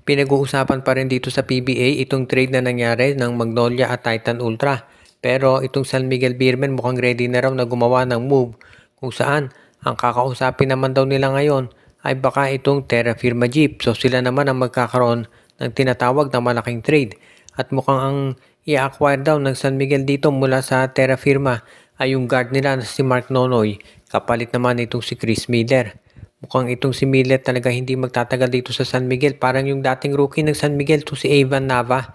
Pinag-uusapan pa rin dito sa PBA itong trade na nangyari ng Magnolia at Titan Ultra. Pero itong San Miguel Beermen mukhang ready na raw na gumawa ng move kung saan ang kakausapin naman daw nila ngayon ay baka itong Terra Firma Jeep. So sila naman ang magkakaroon ng tinatawag na malaking trade. At mukhang ang i-acquire daw ng San Miguel dito mula sa Terra Firma ay yung guard nila na si Mark Nonoy. Kapalit naman itong si Chris Miller. Mukhang itong si Miller talaga hindi magtatagal dito sa San Miguel. Parang yung dating rookie ng San Miguel to si Evan Nava.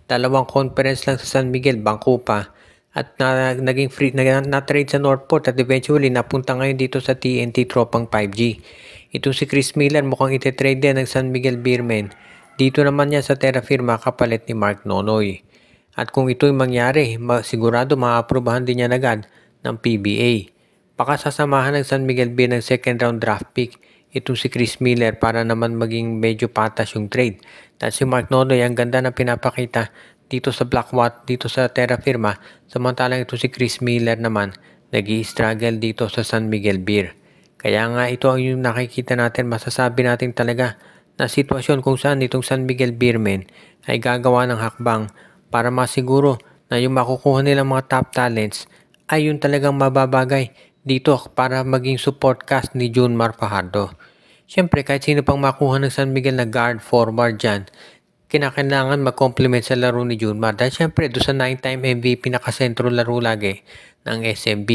Dalawang conference lang sa San Miguel, bangko pa. At naging free, na-trade sa Northport at eventually napunta ngayon dito sa TNT Tropang 5G. Itong si Chris Miller mukhang ite-trade din ng San Miguel Beermen. Dito naman yan sa Terra Firma kapalit ni Mark Nonoy. At kung ito'y mangyari, sigurado maaprubahan din yan agad ng PBA. Baka sasamahan ng San Miguel Beer ng second round draft pick itong si Chris Miller para naman maging medyo patas yung trade. At si Mark Nonoy ang ganda na pinapakita dito sa Blackwater, dito sa Terra Firma. Samantalang ito si Chris Miller naman nag-i-struggle dito sa San Miguel Beer. Kaya nga ito ang yung nakikita natin, masasabi natin talaga na sitwasyon kung saan itong San Miguel Beermen ay gagawa ng hakbang para masiguro na yung makukuha nilang mga top talents ay yung talagang mababagay dito para maging support cast ni Junmar Fajardo. Siyempre kahit sino pang makuha ng San Miguel na guard forward dyan, kinakailangan mag-complement sa laro ni Junmar. Dahil siyempre doon sa 9-time MVP nakasentro laro lagi ng SMB.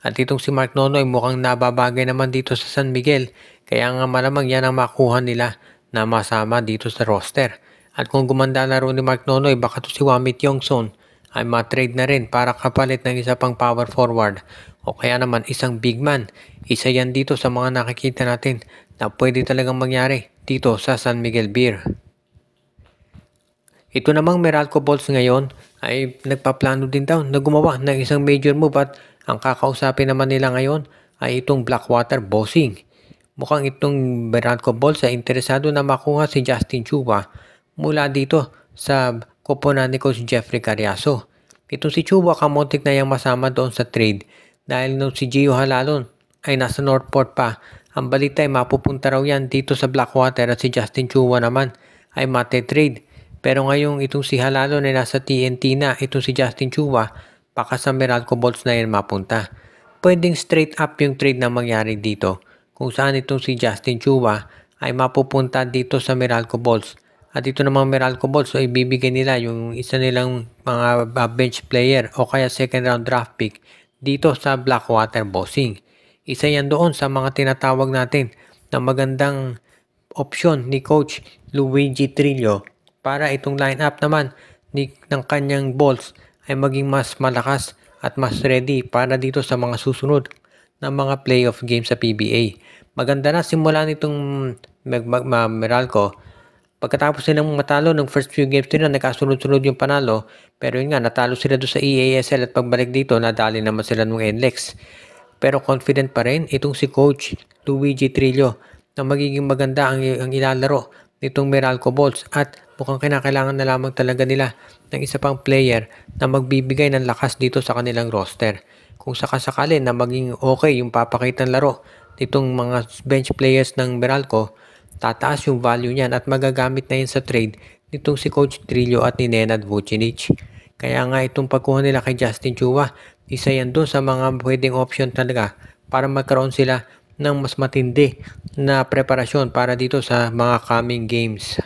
At itong si Mark Nonoy mukhang nababagay naman dito sa San Miguel. Kaya nga malamang yan ang makuha nila na masama dito sa roster. At kung gumanda laro ni Mark Nonoy, baka to si Wamit Yongson ay matrade na rin para kapalit ng isa pang power forward o kaya naman isang big man. Isa yan dito sa mga nakikita natin na pwede talagang mangyari dito sa San Miguel Beer. Ito namang Meralco Bolts ngayon ay nagpaplano din daw na gumawa ng isang major move at ang kakausapin naman nila ngayon ay itong Blackwater Bossing. Mukhang itong Meralco Bolts ay interesado na makuha si Justin Chuba mula dito sa koponan ni Coach Jeffrey Carriazo. Itong si Chuba kamuntik na yung masama doon sa trade dahil nung si Gio Halalon ay nasa Northport pa. Ang balita ay mapupunta raw yan dito sa Blackwater at si Justin Chuba naman ay mate-trade. Pero ngayong itong si Halalon ay nasa TNT na, itong si Justin Chuba baka sa Meralco Bolts na yan mapunta. Pwedeng straight up yung trade na mangyari dito kung saan itong si Justin Chuba ay mapupunta dito sa Meralco Bolts. At ito namang Meralco Bolts ay bibigyan nila yung isa nilang mga bench player o kaya second round draft pick dito sa Blackwater Bossing. Isa yan doon sa mga tinatawag natin na magandang option ni Coach Luigi Trillo para itong lineup naman ng kanyang Bolts ay maging mas malakas at mas ready para dito sa mga susunod na mga playoff games sa PBA. Maganda na simula nitong Meralco. Pagkatapos nilang matalo ng first few games nila, nagkasunod-sunod yung panalo. Pero yun nga, natalo sila doon sa EASL at pagbalik dito, nadali naman sila ng NLEX. Pero confident pa rin itong si Coach Luigi Trillo na magiging maganda ang ilalaro nitong Meralco Bolts at mukhang kinakailangan na lamang talaga nila ng isa pang player na magbibigay ng lakas dito sa kanilang roster. Kung sakasakali na maging okay yung papakitang laro nitong mga bench players ng Meralco, tataas yung value niyan at magagamit na yun sa trade nitong si Coach Trillo at ni Nenad Vucinic. Kaya nga itong pagkuha nila kay Justin Chuba, isa yan doon sa mga pwedeng option talaga para magkaroon sila ng mas matindi na preparasyon para dito sa mga coming games.